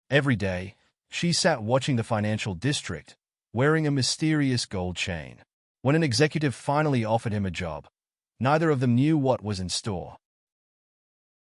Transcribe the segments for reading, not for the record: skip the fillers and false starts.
Every day, she sat watching the financial district, wearing a mysterious gold chain. When an executive finally offered him a job, neither of them knew what was in store.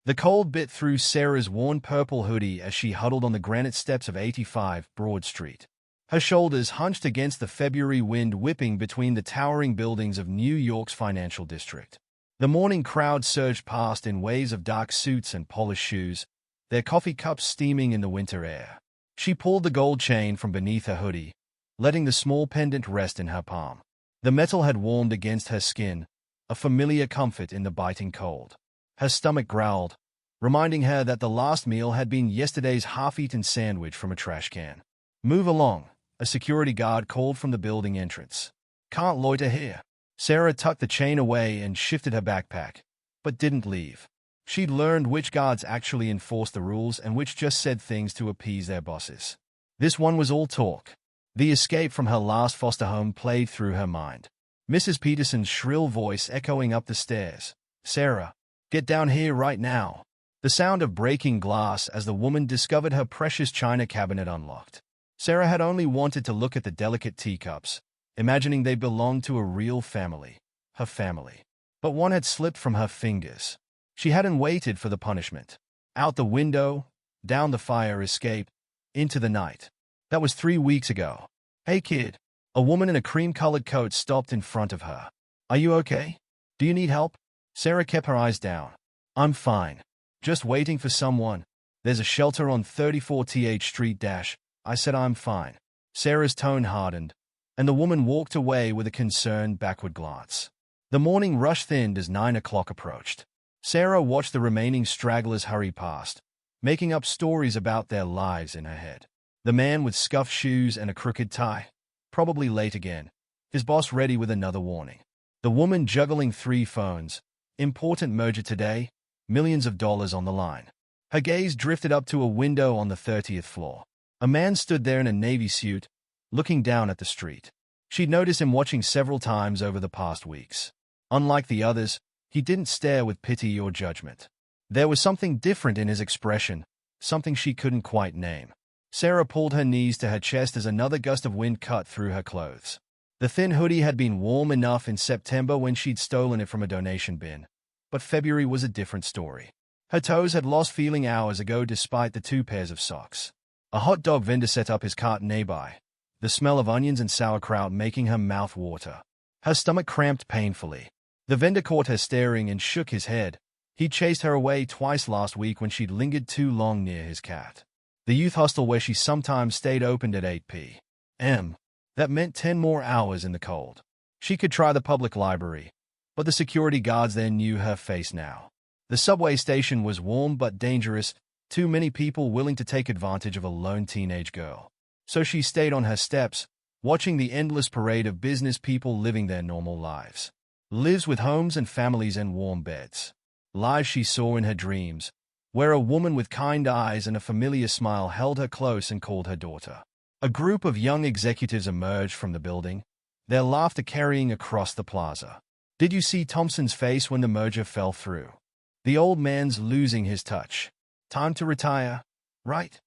The cold bit through Sarah's worn purple hoodie as she huddled on the granite steps of 85 Broad Street. Her shoulders hunched against the February wind whipping between the towering buildings of New York's financial district. The morning crowd surged past in waves of dark suits and polished shoes, their coffee cups steaming in the winter air. She pulled the gold chain from beneath her hoodie, letting the small pendant rest in her palm. The metal had warmed against her skin, a familiar comfort in the biting cold. Her stomach growled, reminding her that the last meal had been yesterday's half-eaten sandwich from a trash can. "Move along," a security guard called from the building entrance. "Can't loiter here." Sarah tucked the chain away and shifted her backpack, but didn't leave. She'd learned which guards actually enforced the rules and which just said things to appease their bosses. This one was all talk. The escape from her last foster home played through her mind. Mrs. Peterson's shrill voice echoing up the stairs. "Sarah, get down here right now." The sound of breaking glass as the woman discovered her precious china cabinet unlocked. Sarah had only wanted to look at the delicate teacups, imagining they belonged to a real family, her family. But one had slipped from her fingers. She hadn't waited for the punishment. Out the window, down the fire escape, into the night. That was 3 weeks ago. "Hey kid." A woman in a cream-colored coat stopped in front of her. "Are you okay? Do you need help?" Sarah kept her eyes down. "I'm fine. Just waiting for someone. There's a shelter on 34th Street I said I'm fine." Sarah's tone hardened, and the woman walked away with a concerned backward glance. The morning rush thinned as 9 o'clock approached. Sarah watched the remaining stragglers hurry past, making up stories about their lives in her head. The man with scuffed shoes and a crooked tie, probably late again, his boss ready with another warning. The woman juggling 3 phones, important merger today, millions of dollars on the line. Her gaze drifted up to a window on the 30th floor. A man stood there in a navy suit, looking down at the street. She'd noticed him watching several times over the past weeks. Unlike the others, he didn't stare with pity or judgment. There was something different in his expression, something she couldn't quite name. Sarah pulled her knees to her chest as another gust of wind cut through her clothes. The thin hoodie had been warm enough in September when she'd stolen it from a donation bin, but February was a different story. Her toes had lost feeling hours ago despite the 2 pairs of socks. A hot dog vendor set up his cart nearby, the smell of onions and sauerkraut making her mouth water. Her stomach cramped painfully. The vendor caught her staring and shook his head. He'd chased her away twice last week when she'd lingered too long near his cat. The youth hostel where she sometimes stayed opened at 8 p.m. That meant 10 more hours in the cold. She could try the public library, but the security guards there knew her face now. The subway station was warm but dangerous, too many people willing to take advantage of a lone teenage girl. So she stayed on her steps, watching the endless parade of business people living their normal lives. Lives with homes and families and warm beds. Lives she saw in her dreams, where a woman with kind eyes and a familiar smile held her close and called her daughter. A group of young executives emerged from the building, their laughter carrying across the plaza. Did you see Thompson's face when the merger fell through? The old man's losing his touch. Time to retire, right?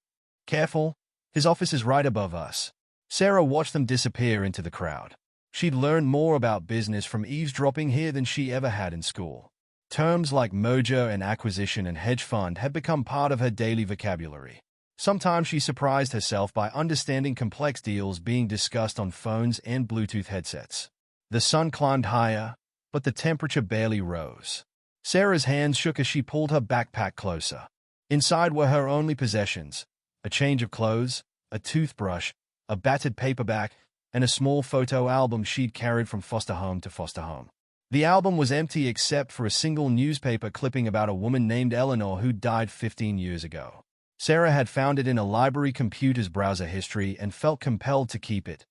Careful, his office is right above us. Sarah watched them disappear into the crowd. She'd learned more about business from eavesdropping here than she ever had in school. Terms like merger and acquisition and hedge fund had become part of her daily vocabulary. Sometimes she surprised herself by understanding complex deals being discussed on phones and Bluetooth headsets. The sun climbed higher, but the temperature barely rose. Sarah's hands shook as she pulled her backpack closer. Inside were her only possessions, a change of clothes, a toothbrush, a battered paperback, and a small photo album she'd carried from foster home to foster home. The album was empty except for a single newspaper clipping about a woman named Eleanor who died 15 years ago. Sarah had found it in a library computer's browser history and felt compelled to keep it,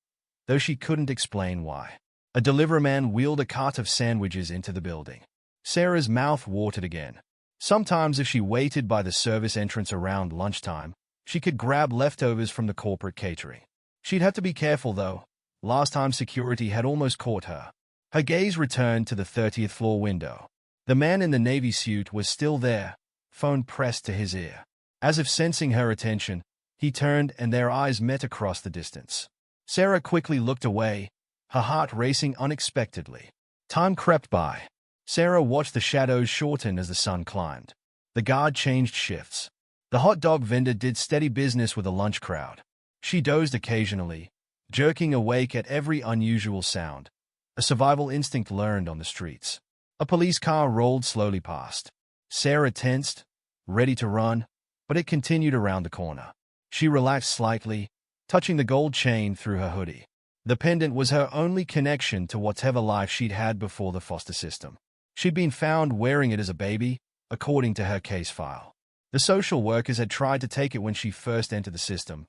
though she couldn't explain why. A deliveryman wheeled a cart of sandwiches into the building. Sarah's mouth watered again. Sometimes if she waited by the service entrance around lunchtime, she could grab leftovers from the corporate catering. She'd have to be careful, though. Last time security had almost caught her. Her gaze returned to the 30th floor window. The man in the navy suit was still there, phone pressed to his ear. As if sensing her attention, He turned and their eyes met across the distance. Sarah quickly looked away, her heart racing unexpectedly. Time crept by. Sarah watched the shadows shorten as the sun climbed. The guard changed shifts. The hot dog vendor did steady business with a lunch crowd. She dozed occasionally, jerking awake at every unusual sound. A survival instinct learned on the streets. A police car rolled slowly past. Sarah tensed, ready to run, but it continued around the corner. She relaxed slightly, touching the gold chain through her hoodie. The pendant was her only connection to whatever life she'd had before the foster system. She'd been found wearing it as a baby, according to her case file. The social workers had tried to take it when she first entered the system.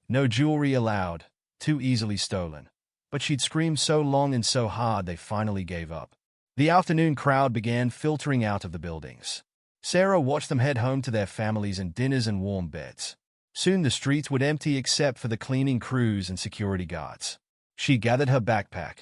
No jewelry allowed, too easily stolen. But she'd screamed so long and so hard they finally gave up. The afternoon crowd began filtering out of the buildings. Sarah watched them head home to their families and dinners and warm beds. Soon the streets would empty except for the cleaning crews and security guards. She gathered her backpack,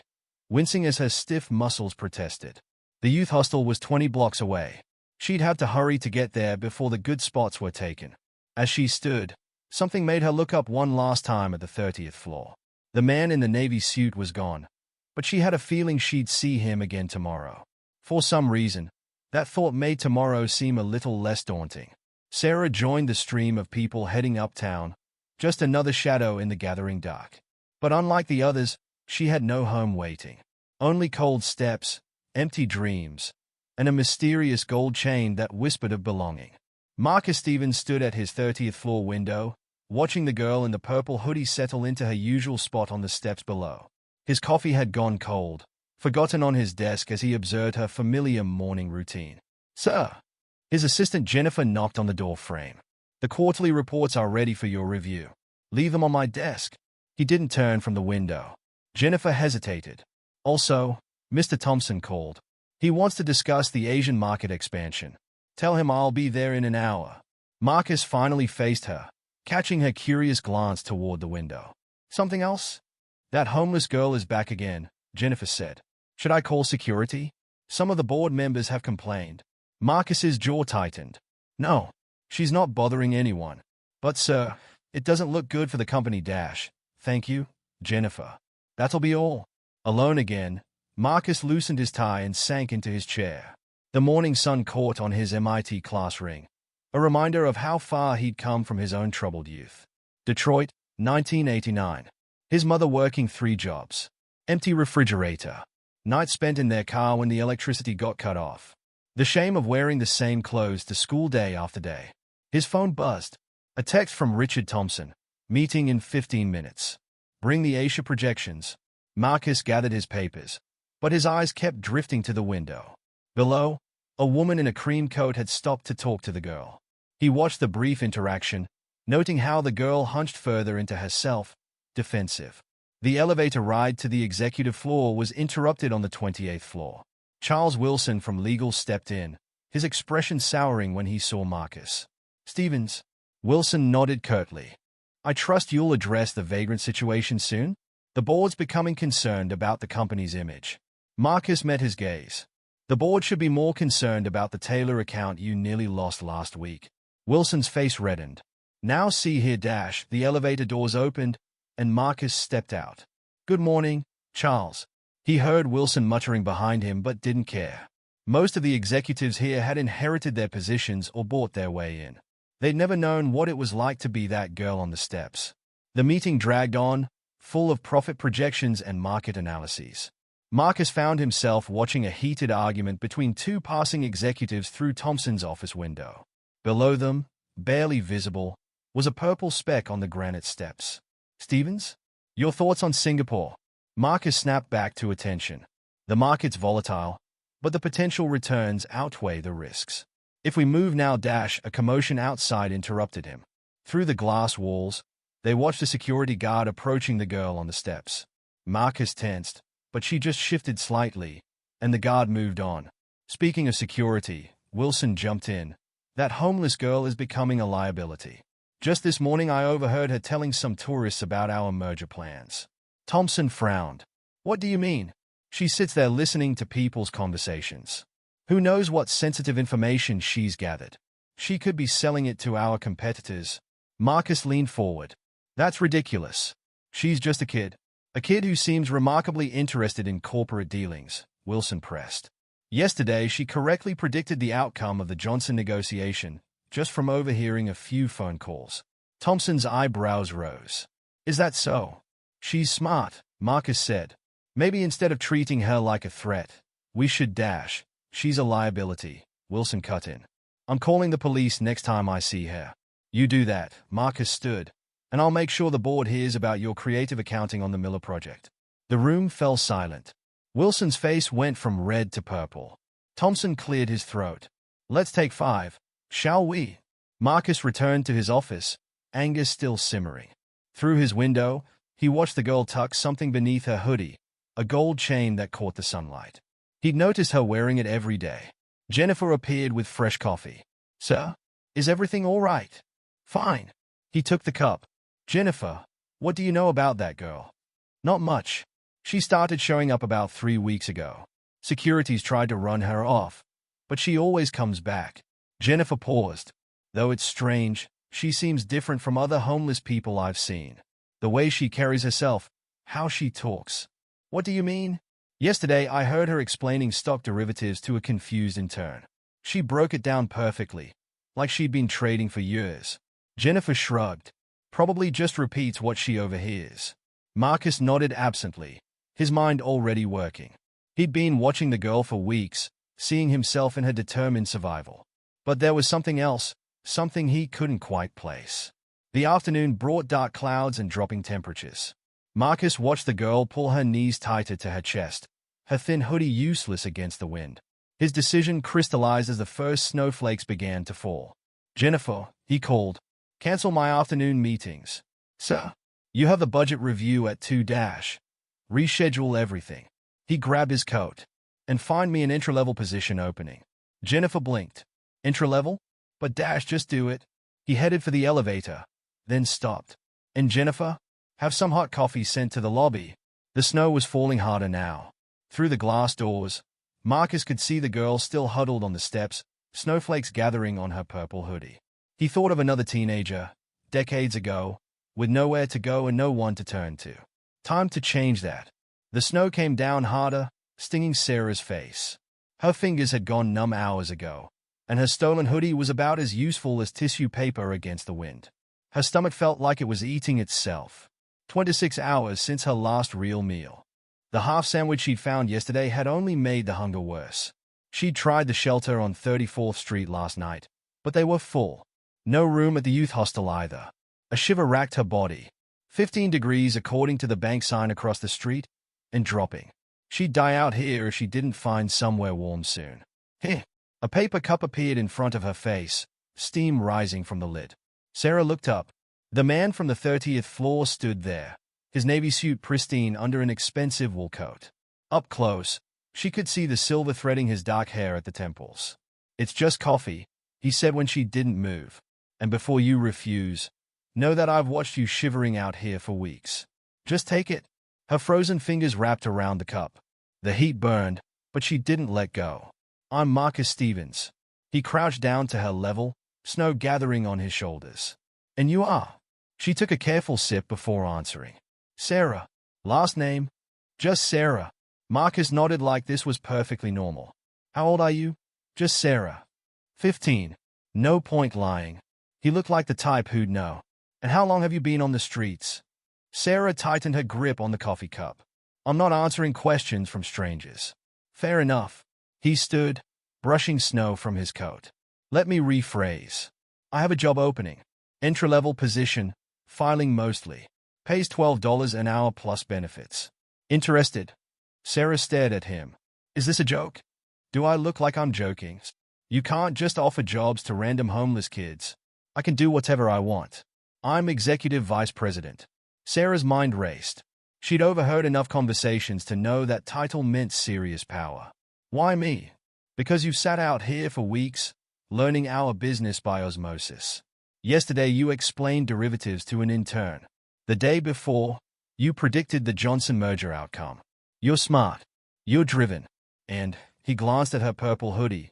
wincing as her stiff muscles protested. The youth hostel was 20 blocks away. She'd have to hurry to get there before the good spots were taken. As she stood, something made her look up one last time at the 30th floor. The man in the navy suit was gone, but she had a feeling she'd see him again tomorrow. For some reason, that thought made tomorrow seem a little less daunting. Sarah joined the stream of people heading uptown, just another shadow in the gathering dark. But unlike the others, she had no home waiting. Only cold steps, empty dreams, and a mysterious gold chain that whispered of belonging. Marcus Stevens stood at his 30th floor window, watching the girl in the purple hoodie settle into her usual spot on the steps below. His coffee had gone cold, forgotten on his desk as he observed her familiar morning routine. "Sir." His assistant Jennifer knocked on the door frame. "The quarterly reports are ready for your review. Leave them on my desk." He didn't turn from the window. Jennifer hesitated. "Also, Mr. Thompson called. He wants to discuss the Asian market expansion. Tell him I'll be there in an hour." Marcus finally faced her, catching her curious glance toward the window. "Something else?" "That homeless girl is back again," Jennifer said. "Should I call security? Some of the board members have complained." Marcus's jaw tightened. "No, she's not bothering anyone. But, sir, it doesn't look good for the company dash. Thank you, Jennifer. That'll be all." Alone again, Marcus loosened his tie and sank into his chair. The morning sun caught on his MIT class ring, a reminder of how far he'd come from his own troubled youth. Detroit, 1989. His mother working 3 jobs. Empty refrigerator. Night spent in their car when the electricity got cut off. The shame of wearing the same clothes to school day after day. His phone buzzed. A text from Richard Thompson. "Meeting in 15 minutes. Bring the Asia projections." Marcus gathered his papers, but his eyes kept drifting to the window. Below, a woman in a cream coat had stopped to talk to the girl. He watched the brief interaction, noting how the girl hunched further into herself, defensive. The elevator ride to the executive floor was interrupted on the 28th floor. Charles Wilson from legal stepped in, his expression souring when he saw Marcus. "Stevens." Wilson nodded curtly. "I trust you'll address the vagrant situation soon? The board's becoming concerned about the company's image." Marcus met his gaze. "The board should be more concerned about the Taylor account you nearly lost last week." Wilson's face reddened. "Now see here, Dash." The elevator doors opened, and Marcus stepped out. "Good morning, Charles." He heard Wilson muttering behind him but didn't care. Most of the executives here had inherited their positions or bought their way in. They'd never known what it was like to be that girl on the steps. The meeting dragged on, full of profit projections and market analyses. Marcus found himself watching a heated argument between 2 passing executives through Thompson's office window. Below them, barely visible, was a purple speck on the granite steps. "Stevens? Your thoughts on Singapore?" Marcus snapped back to attention. "The market's volatile, but the potential returns outweigh the risks." "If we move now," Dash, a commotion outside interrupted him. Through the glass walls, they watched a security guard approaching the girl on the steps. Marcus tensed, but she just shifted slightly, and the guard moved on. "Speaking of security," Wilson jumped in, "that homeless girl is becoming a liability. Just this morning I overheard her telling some tourists about our merger plans." Thompson frowned. "What do you mean?" "She sits there listening to people's conversations. Who knows what sensitive information she's gathered? She could be selling it to our competitors." Marcus leaned forward. That's ridiculous. She's just a kid. A kid who seems remarkably interested in corporate dealings, Wilson pressed. Yesterday, she correctly predicted the outcome of the Johnson negotiation, just from overhearing a few phone calls. Thompson's eyebrows rose. Is that so? She's smart, Marcus said. Maybe instead of treating her like a threat, we should dash. She's a liability, Wilson cut in. I'm calling the police next time I see her. You do that, Marcus stood, and I'll make sure the board hears about your creative accounting on the Miller project. The room fell silent. Wilson's face went from red to purple. Thompson cleared his throat. Let's take 5, shall we? Marcus returned to his office, anger still simmering. Through his window, he watched the girl tuck something beneath her hoodie, a gold chain that caught the sunlight. He'd noticed her wearing it every day. Jennifer appeared with fresh coffee. Sir, is everything all right? Fine. He took the cup. Jennifer, what do you know about that girl? Not much. She started showing up about 3 weeks ago. Securities tried to run her off, but she always comes back. Jennifer paused. Though it's strange, she seems different from other homeless people I've seen. The way she carries herself, how she talks. What do you mean? Yesterday, I heard her explaining stock derivatives to a confused intern. She broke it down perfectly, like she'd been trading for years. Jennifer shrugged. Probably just repeats what she overhears. Marcus nodded absently, his mind already working. He'd been watching the girl for weeks, seeing himself in her determined survival. But there was something else, something he couldn't quite place. The afternoon brought dark clouds and dropping temperatures. Marcus watched the girl pull her knees tighter to her chest, her thin hoodie useless against the wind. His decision crystallized as the first snowflakes began to fall. Jennifer, he called, cancel my afternoon meetings. Sir, you have the budget review at 2 dash. Reschedule everything. He grabbed his coat. And find me an entry-level position opening. Jennifer blinked. Entry-level? But dash, just do it. He headed for the elevator, then stopped. And Jennifer? Have some hot coffee sent to the lobby. The snow was falling harder now. Through the glass doors, Marcus could see the girl still huddled on the steps, snowflakes gathering on her purple hoodie. He thought of another teenager, decades ago, with nowhere to go and no one to turn to. Time to change that. The snow came down harder, stinging Sarah's face. Her fingers had gone numb hours ago, and her stolen hoodie was about as useful as tissue paper against the wind. Her stomach felt like it was eating itself. 26 hours since her last real meal. The half sandwich she'd found yesterday had only made the hunger worse. She'd tried the shelter on 34th Street last night, but they were full. No room at the youth hostel either. A shiver racked her body. 15 degrees according to the bank sign across the street, and dropping. She'd die out here if she didn't find somewhere warm soon. Heh! A paper cup appeared in front of her face, steam rising from the lid. Sarah looked up. The man from the 30th floor stood there, his navy suit pristine under an expensive wool coat. Up close, she could see the silver threading his dark hair at the temples. It's just coffee, he said when she didn't move. And before you refuse, know that I've watched you shivering out here for weeks. Just take it. Her frozen fingers wrapped around the cup. The heat burned, but she didn't let go. I'm Marcus Stevens. He crouched down to her level, snow gathering on his shoulders. And you are? She took a careful sip before answering. Sarah. Last name? Just Sarah. Marcus nodded like this was perfectly normal. How old are you? Just Sarah. 15. No point lying. He looked like the type who'd know. And how long have you been on the streets? Sarah tightened her grip on the coffee cup. I'm not answering questions from strangers. Fair enough. He stood, brushing snow from his coat. Let me rephrase. I have a job opening. Entry-level position, filing mostly. Pays $12 an hour plus benefits. Interested? Sarah stared at him. Is this a joke? Do I look like I'm joking? You can't just offer jobs to random homeless kids. I can do whatever I want. I'm executive vice president. Sarah's mind raced. She'd overheard enough conversations to know that title meant serious power. Why me? Because you've sat out here for weeks, learning our business by osmosis. Yesterday you explained derivatives to an intern. The day before, you predicted the Johnson merger outcome. You're smart. You're driven. And, he glanced at her purple hoodie,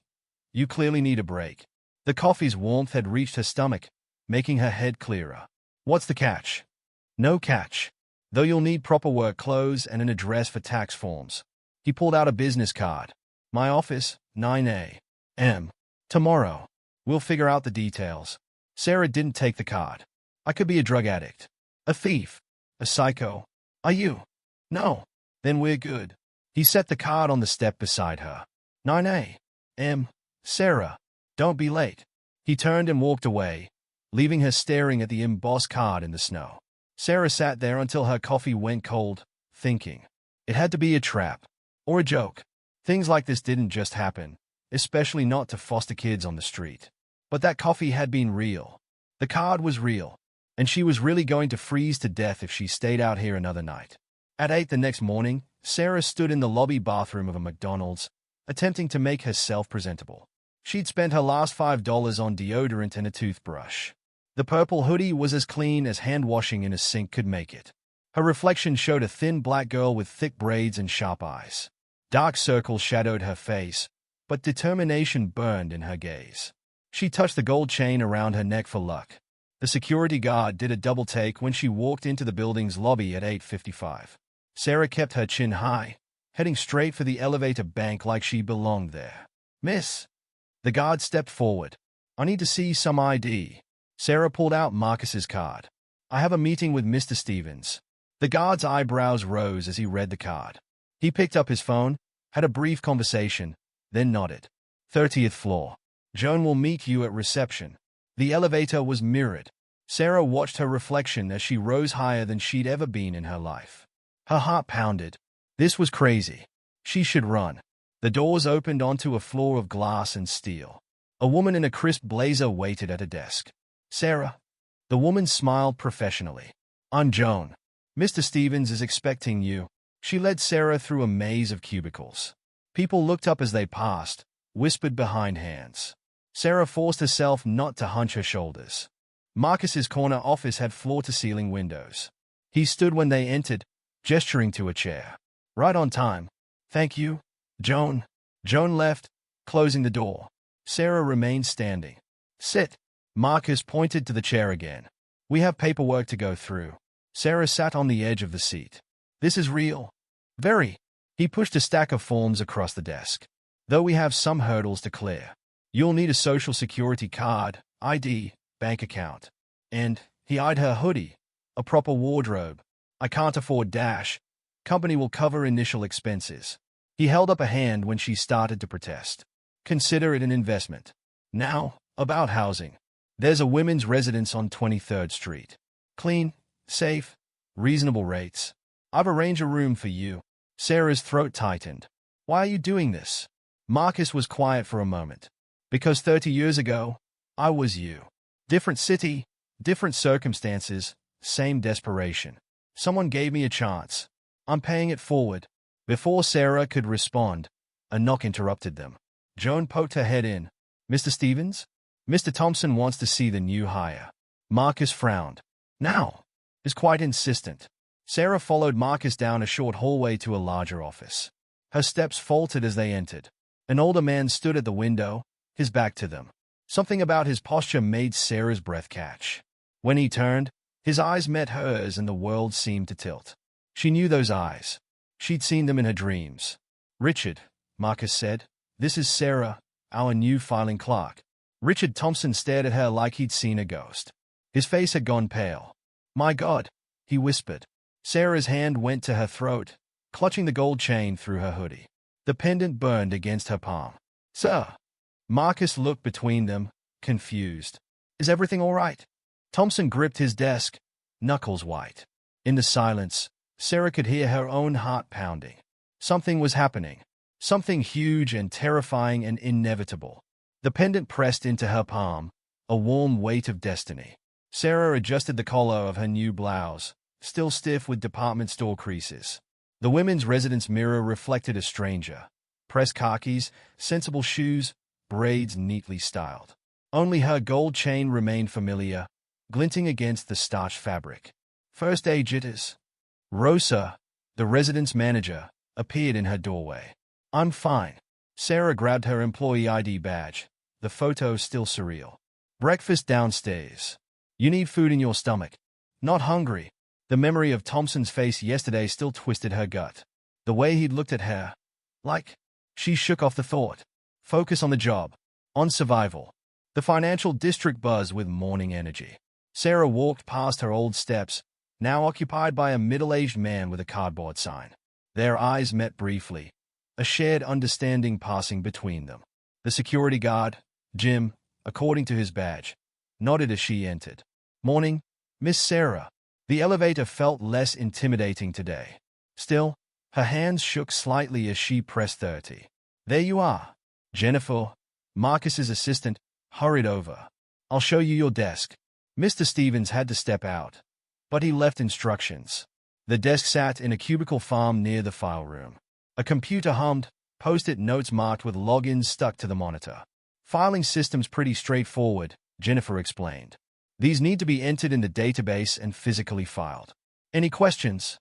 you clearly need a break. The coffee's warmth had reached her stomach, making her head clearer. What's the catch? No catch. Though you'll need proper work clothes and an address for tax forms. He pulled out a business card. My office, 9 a.m. tomorrow. We'll figure out the details. Sarah didn't take the card. I could be a drug addict. A thief. A psycho. Are you? No. Then we're good. He set the card on the step beside her. 9 a.m. Sarah, don't be late. He turned and walked away, leaving her staring at the embossed card in the snow. Sarah sat there until her coffee went cold, thinking. It had to be a trap. Or a joke. Things like this didn't just happen, especially not to foster kids on the street. But that coffee had been real. The card was real. And she was really going to freeze to death if she stayed out here another night. At 8 the next morning, Sarah stood in the lobby bathroom of a McDonald's, attempting to make herself presentable. She'd spent her last $5 on deodorant and a toothbrush. The purple hoodie was as clean as hand washing in a sink could make it. Her reflection showed a thin black girl with thick braids and sharp eyes. Dark circles shadowed her face, but determination burned in her gaze. She touched the gold chain around her neck for luck. The security guard did a double take when she walked into the building's lobby at 8:55. Sarah kept her chin high, heading straight for the elevator bank like she belonged there. Miss. The guard stepped forward. I need to see some ID. Sarah pulled out Marcus's card. I have a meeting with Mr. Stevens. The guard's eyebrows rose as he read the card. He picked up his phone, had a brief conversation, then nodded. 30th floor. Joan will meet you at reception. The elevator was mirrored. Sarah watched her reflection as she rose higher than she'd ever been in her life. Her heart pounded. This was crazy. She should run. The doors opened onto a floor of glass and steel. A woman in a crisp blazer waited at a desk. Sarah. The woman smiled professionally. I'm Joan. Mr. Stevens is expecting you. She led Sarah through a maze of cubicles. People looked up as they passed, whispered behind hands. Sarah forced herself not to hunch her shoulders. Marcus's corner office had floor-to-ceiling windows. He stood when they entered, gesturing to a chair. Right on time. Thank you, Joan. Joan left, closing the door. Sarah remained standing. Sit. Marcus pointed to the chair again. We have paperwork to go through. Sarah sat on the edge of the seat. This is real. Very. He pushed a stack of forms across the desk. Though we have some hurdles to clear. You'll need a social security card, ID, bank account. And, he eyed her hoodie, a proper wardrobe. I can't afford dash. Company will cover initial expenses. He held up a hand when she started to protest. Consider it an investment. Now, about housing. There's a women's residence on 23rd Street. Clean, safe, reasonable rates. I've arranged a room for you. Sarah's throat tightened. Why are you doing this? Marcus was quiet for a moment. Because 30 years ago, I was you. Different city, different circumstances, same desperation. Someone gave me a chance. I'm paying it forward. Before Sarah could respond, a knock interrupted them. Joan poked her head in. Mr. Stevens? Mr. Thompson wants to see the new hire. Marcus frowned. Now, is quite insistent. Sarah followed Marcus down a short hallway to a larger office. Her steps faltered as they entered. An older man stood at the window, his back to them. Something about his posture made Sarah's breath catch. When he turned, his eyes met hers and the world seemed to tilt. She knew those eyes. She'd seen them in her dreams. Richard, Marcus said, this is Sarah, our new filing clerk. Richard Thompson stared at her like he'd seen a ghost. His face had gone pale. My God, he whispered. Sarah's hand went to her throat, clutching the gold chain through her hoodie. The pendant burned against her palm. Sir. Marcus looked between them, confused. Is everything all right? Thompson gripped his desk, knuckles white. In the silence, Sarah could hear her own heart pounding. Something was happening. Something huge and terrifying and inevitable. The pendant pressed into her palm, a warm weight of destiny. Sarah adjusted the collar of her new blouse, still stiff with department store creases. The women's residence mirror reflected a stranger. Pressed khakis, sensible shoes, braids neatly styled. Only her gold chain remained familiar, glinting against the starched fabric. First aid jitters. Rosa, the residence manager, appeared in her doorway. I'm fine. Sarah grabbed her employee ID badge, the photo still surreal. Breakfast downstairs. You need food in your stomach. Not hungry. The memory of Thompson's face yesterday still twisted her gut. The way he'd looked at her. Like, she shook off the thought. Focus on the job. On survival. The financial district buzzed with morning energy. Sarah walked past her old steps, now occupied by a middle-aged man with a cardboard sign. Their eyes met briefly, a shared understanding passing between them. The security guard, Jim, according to his badge, nodded as she entered. Morning, Miss Sarah. The elevator felt less intimidating today. Still, her hands shook slightly as she pressed 30. There you are. Jennifer, Marcus's assistant, hurried over. I'll show you your desk. Mr. Stevens had to step out, but he left instructions. The desk sat in a cubicle farm near the file room. A computer hummed, post-it notes marked with logins stuck to the monitor. Filing system's pretty straightforward, Jennifer explained. These need to be entered in the database and physically filed. Any questions?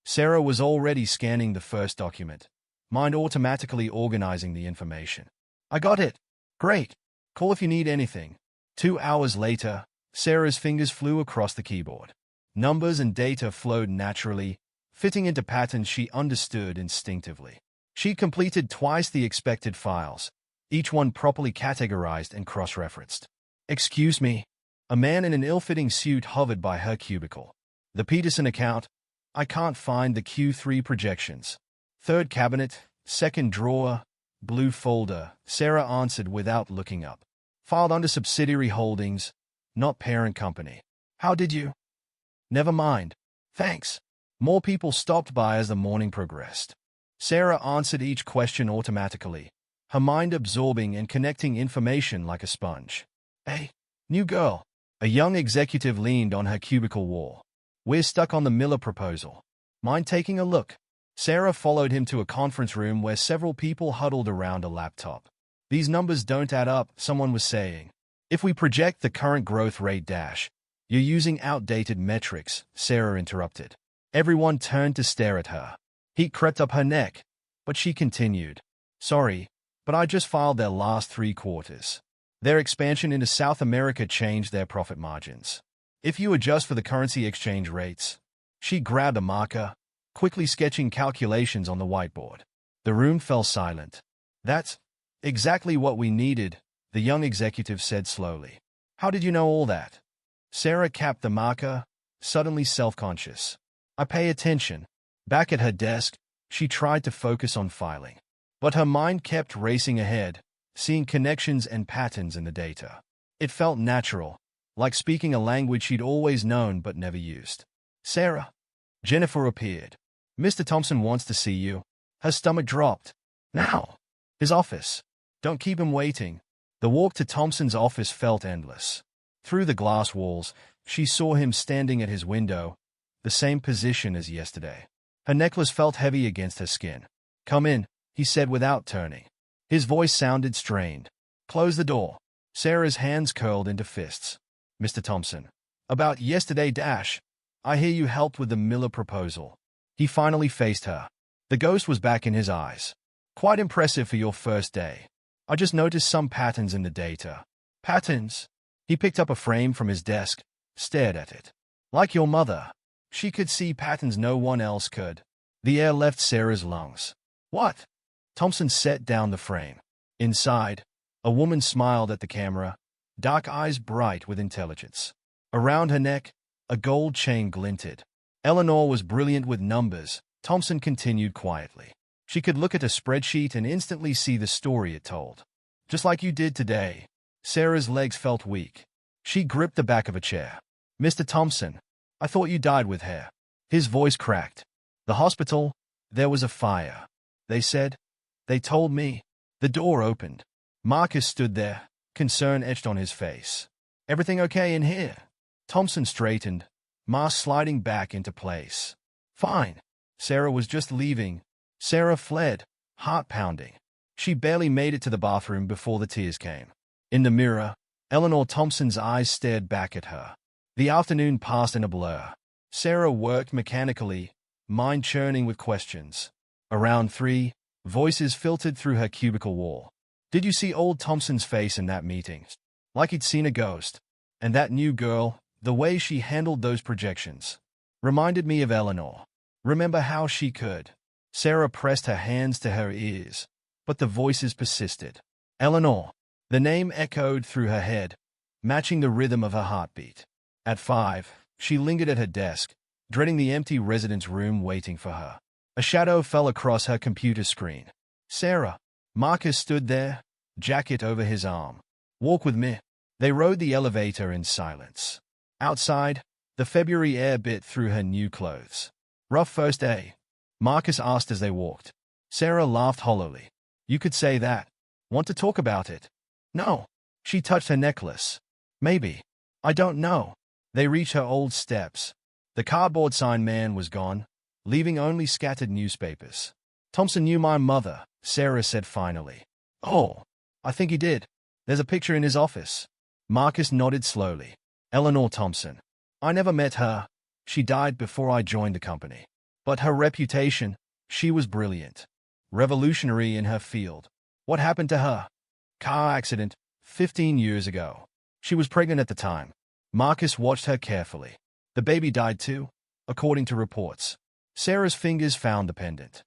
Sarah was already scanning the first document, mind automatically organizing the information. I got it. Great. Call if you need anything. 2 hours later, Sarah's fingers flew across the keyboard. Numbers and data flowed naturally, fitting into patterns she understood instinctively. She completed twice the expected files, each one properly categorized and cross-referenced. Excuse me. A man in an ill-fitting suit hovered by her cubicle. The Peterson account. I can't find the Q3 projections. Third cabinet, second drawer, blue folder, Sarah answered without looking up. Filed under subsidiary holdings, not parent company. How did you? Never mind. Thanks. More people stopped by as the morning progressed. Sarah answered each question automatically, her mind absorbing and connecting information like a sponge. Hey, new girl. A young executive leaned on her cubicle wall. We're stuck on the Miller proposal. Mind taking a look? Sarah followed him to a conference room where several people huddled around a laptop. These numbers don't add up, someone was saying. If we project the current growth rate dash, you're using outdated metrics, Sarah interrupted. Everyone turned to stare at her. Heat crept up her neck, but she continued. Sorry, but I just filed their last 3 quarters. Their expansion into South America changed their profit margins. If you adjust for the currency exchange rates, she grabbed a marker, quickly sketching calculations on the whiteboard. The room fell silent. That's exactly what we needed, the young executive said slowly. How did you know all that? Sarah capped the marker, suddenly self-conscious. I pay attention. Back at her desk, she tried to focus on filing. But her mind kept racing ahead, seeing connections and patterns in the data. It felt natural, like speaking a language she'd always known but never used. Sarah. Jennifer appeared. Mr. Thompson wants to see you. Her stomach dropped. Now. His office. Don't keep him waiting. The walk to Thompson's office felt endless. Through the glass walls, she saw him standing at his window, the same position as yesterday. Her necklace felt heavy against her skin. Come in, he said without turning. His voice sounded strained. Close the door. Sarah's hands curled into fists. Mr. Thompson. About yesterday dash. I hear you helped with the Miller proposal. He finally faced her. The ghost was back in his eyes. Quite impressive for your first day. I just noticed some patterns in the data. Patterns? He picked up a frame from his desk, stared at it. Like your mother. She could see patterns no one else could. The air left Sarah's lungs. What? Thompson set down the frame. Inside, a woman smiled at the camera, dark eyes bright with intelligence. Around her neck, a gold chain glinted. Eleanor was brilliant with numbers, Thompson continued quietly. She could look at a spreadsheet and instantly see the story it told. Just like you did today. Sarah's legs felt weak. She gripped the back of a chair. Mr. Thompson, I thought you died with hair. His voice cracked. The hospital, there was a fire. They said. They told me. The door opened. Marcus stood there, concern etched on his face. Everything okay in here? Thompson straightened, mask sliding back into place. Fine. Sarah was just leaving. Sarah fled, heart pounding. She barely made it to the bathroom before the tears came. In the mirror, Eleanor Thompson's eyes stared back at her. The afternoon passed in a blur. Sarah worked mechanically, mind churning with questions. Around 3, voices filtered through her cubicle wall. Did you see old Thompson's face in that meeting? Like he'd seen a ghost. And that new girl, The way she handled those projections reminded me of Eleanor. Remember how she could? Sarah pressed her hands to her ears, but the voices persisted. Eleanor. The name echoed through her head, matching the rhythm of her heartbeat. At 5, she lingered at her desk, dreading the empty residence room waiting for her. A shadow fell across her computer screen. Sarah. Marcus stood there, jacket over his arm. Walk with me. They rode the elevator in silence. Outside, the February air bit through her new clothes. Rough first day? Marcus asked as they walked. Sarah laughed hollowly. You could say that. Want to talk about it? No. She touched her necklace. Maybe. I don't know. They reached her old steps. The cardboard sign man was gone, leaving only scattered newspapers. Thompson knew my mother, Sarah said finally. Oh, I think he did. There's a picture in his office. Marcus nodded slowly. Eleanor Thompson. I never met her. She died before I joined the company. But her reputation, she was brilliant. Revolutionary in her field. What happened to her? Car accident, 15 years ago. She was pregnant at the time. Marcus watched her carefully. The baby died too, according to reports. Sarah's fingers found the pendant.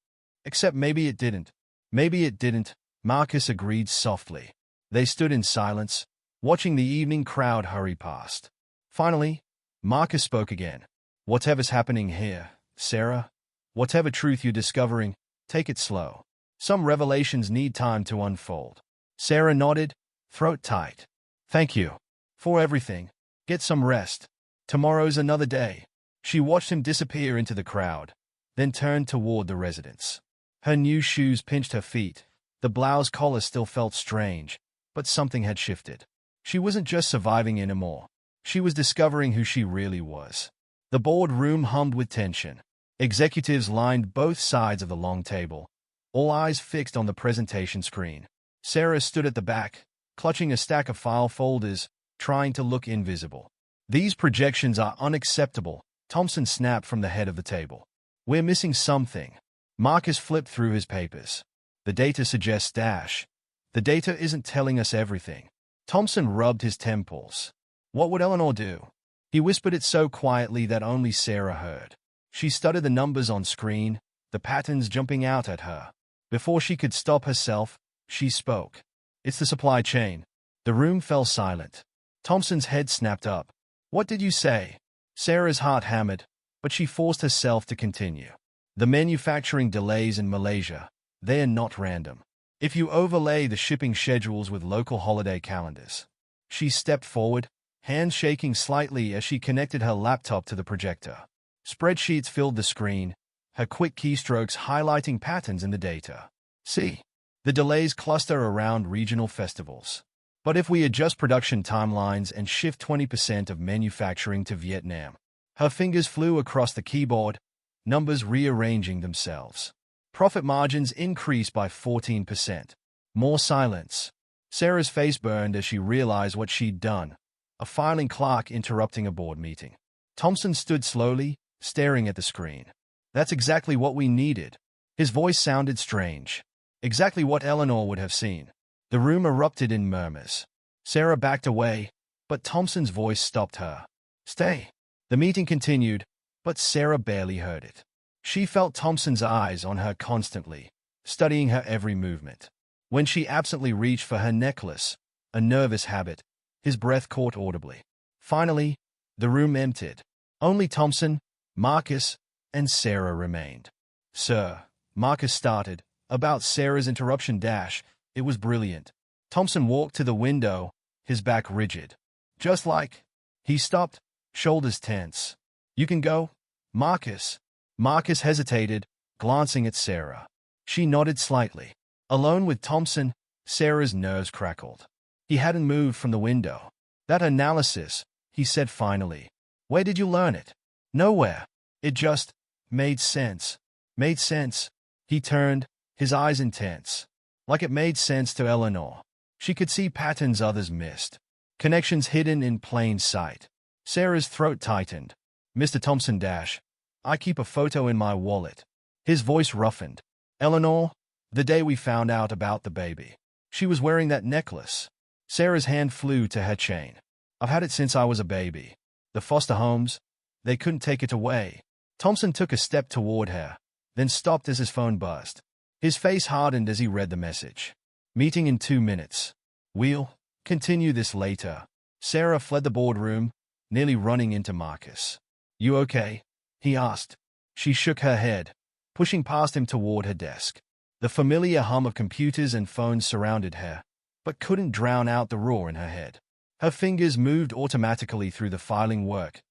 Except maybe it didn't. Maybe it didn't, Marcus agreed softly. They stood in silence, watching the evening crowd hurry past. Finally, Marcus spoke again. Whatever's happening here, Sarah, whatever truth you're discovering, take it slow. Some revelations need time to unfold. Sarah nodded, throat tight. Thank you. For everything. Get some rest. Tomorrow's another day. She watched him disappear into the crowd, then turned toward the residence. Her new shoes pinched her feet. The blouse collar still felt strange, but something had shifted. She wasn't just surviving anymore. She was discovering who she really was. The boardroom hummed with tension. Executives lined both sides of the long table, all eyes fixed on the presentation screen. Sarah stood at the back, clutching a stack of file folders, trying to look invisible. These projections are unacceptable, Thompson snapped from the head of the table. We're missing something. Marcus flipped through his papers. The data suggests dash. The data isn't telling us everything. Thompson rubbed his temples. What would Eleanor do? He whispered it so quietly that only Sarah heard. She studied the numbers on screen, the patterns jumping out at her. Before she could stop herself, she spoke. It's the supply chain. The room fell silent. Thompson's head snapped up. What did you say? Sarah's heart hammered, but she forced herself to continue. The manufacturing delays in Malaysia, they are not random. If you overlay the shipping schedules with local holiday calendars. She stepped forward, hands shaking slightly as she connected her laptop to the projector. Spreadsheets filled the screen, her quick keystrokes highlighting patterns in the data. See, the delays cluster around regional festivals. But if we adjust production timelines and shift 20% of manufacturing to Vietnam. Her fingers flew across the keyboard, numbers rearranging themselves. Profit margins increased by 14%. More silence. Sarah's face burned as she realized what she'd done. A filing clerk interrupting a board meeting. Thompson stood slowly, staring at the screen. That's exactly what we needed. His voice sounded strange. Exactly what Eleanor would have seen. The room erupted in murmurs. Sarah backed away, but Thompson's voice stopped her. Stay. The meeting continued, but Sarah barely heard it. She felt Thompson's eyes on her constantly, studying her every movement. When she absently reached for her necklace, a nervous habit, his breath caught audibly. Finally, the room emptied. Only Thompson, Marcus, and Sarah remained. Sir, Marcus started, about Sarah's interruption dash. It was brilliant. Thompson walked to the window, his back rigid. Just like. He stopped, shoulders tense. You can go, Marcus. Marcus hesitated, glancing at Sarah. She nodded slightly. Alone with Thompson, Sarah's nerves crackled. He hadn't moved from the window. That analysis, he said finally. Where did you learn it? Nowhere. It just made sense. Made sense. He turned, his eyes intense. Like it made sense to Eleanor. She could see patterns others missed. Connections hidden in plain sight. Sarah's throat tightened. Mr. Thompson dash. I keep a photo in my wallet. His voice roughened. Eleanor, the day we found out about the baby. She was wearing that necklace. Sarah's hand flew to her chain. I've had it since I was a baby. The foster homes, they couldn't take it away. Thompson took a step toward her, then stopped as his phone buzzed. His face hardened as he read the message. Meeting in 2 minutes. We'll continue this later. Sarah fled the boardroom, nearly running into Marcus. You okay? He asked. She shook her head, pushing past him toward her desk. The familiar hum of computers and phones surrounded her, but couldn't drown out the roar in her head. Her fingers moved automatically through the filing work,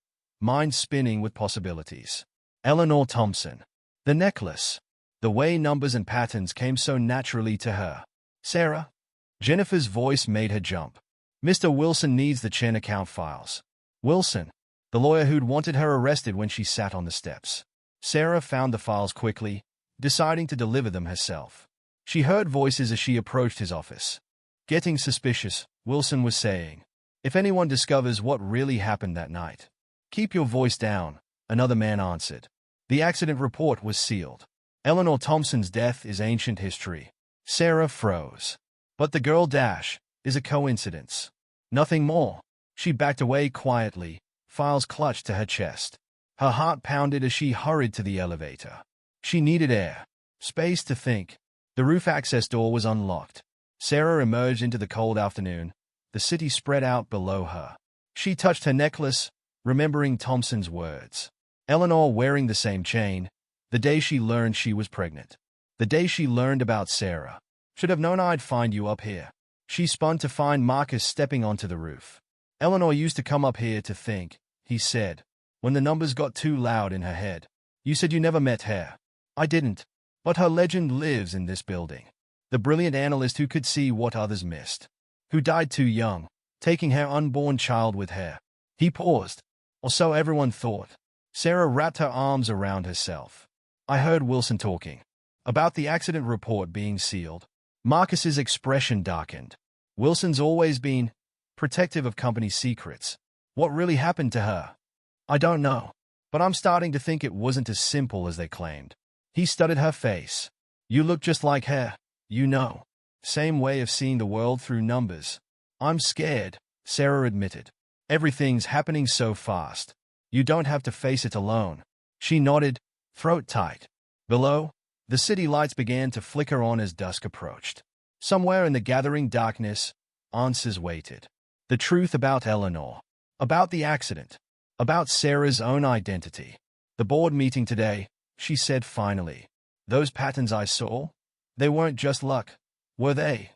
mind spinning with possibilities. Eleanor Thompson. The necklace. The way numbers and patterns came so naturally to her. Sarah? Jennifer's voice made her jump. Mr. Wilson needs the Chen account files. Wilson, the lawyer who'd wanted her arrested when she sat on the steps. Sarah found the files quickly, deciding to deliver them herself. She heard voices as she approached his office. Getting suspicious, Wilson was saying. If anyone discovers what really happened that night, keep your voice down, another man answered. The accident report was sealed. Eleanor Thompson's death is ancient history. Sarah froze. But the girl dash is a coincidence. Nothing more. She backed away quietly, files clutched to her chest. Her heart pounded as she hurried to the elevator. She needed air, space to think. The roof access door was unlocked. Sarah emerged into the cold afternoon, the city spread out below her. She touched her necklace, remembering Thompson's words. Eleanor wearing the same chain, the day she learned she was pregnant. The day she learned about Sarah. Should have known I'd find you up here. She spun to find Marcus stepping onto the roof. Eleanor used to come up here to think, he said, when the numbers got too loud in her head. You said you never met her. I didn't. But her legend lives in this building. The brilliant analyst who could see what others missed. Who died too young, taking her unborn child with her. He paused. Or so everyone thought. Sarah wrapped her arms around herself. I heard Wilson talking. About the accident report being sealed. Marcus's expression darkened. Wilson's always been protective of company secrets. What really happened to her? I don't know. But I'm starting to think it wasn't as simple as they claimed. He studied her face. You look just like her, you know. Same way of seeing the world through numbers. I'm scared, Sarah admitted. Everything's happening so fast. You don't have to face it alone. She nodded, throat tight. Below, the city lights began to flicker on as dusk approached. Somewhere in the gathering darkness, answers waited. The truth about Eleanor. About the accident. About Sarah's own identity. The board meeting today, she said finally. Those patterns I saw? They weren't just luck, were they?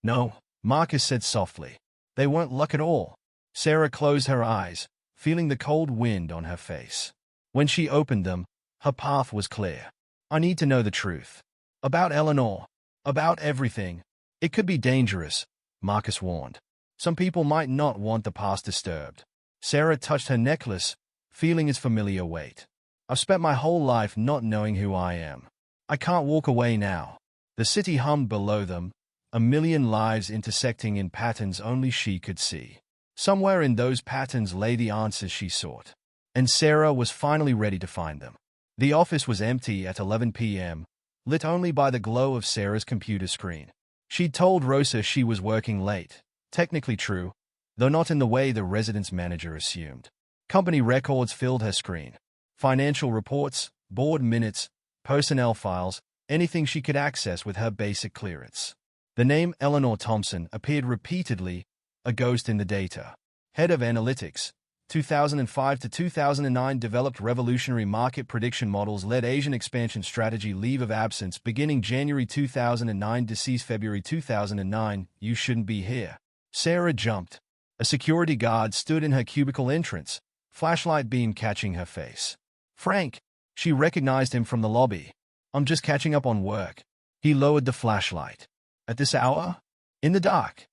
No, Marcus said softly. They weren't luck at all. Sarah closed her eyes, feeling the cold wind on her face. When she opened them, her path was clear. I need to know the truth. About Eleanor. About everything. It could be dangerous, Marcus warned. Some people might not want the past disturbed. Sarah touched her necklace, feeling its familiar weight. I've spent my whole life not knowing who I am. I can't walk away now. The city hummed below them, a million lives intersecting in patterns only she could see. Somewhere in those patterns lay the answers she sought. And Sarah was finally ready to find them. The office was empty at 11 p.m., lit only by the glow of Sarah's computer screen. She'd told Rosa she was working late. Technically true, though not in the way the residence manager assumed. Company records filled her screen. Financial reports, board minutes, personnel files, anything she could access with her basic clearance. The name Eleanor Thompson appeared repeatedly, a ghost in the data. Head of Analytics, 2005 to 2009 developed revolutionary market prediction models, led Asian expansion strategy, leave of absence beginning January 2009, deceased February 2009, you shouldn't be here. Sarah jumped. A security guard stood in her cubicle entrance, flashlight beam catching her face. Frank. She recognized him from the lobby. I'm just catching up on work. He lowered the flashlight. At this hour? In the dark.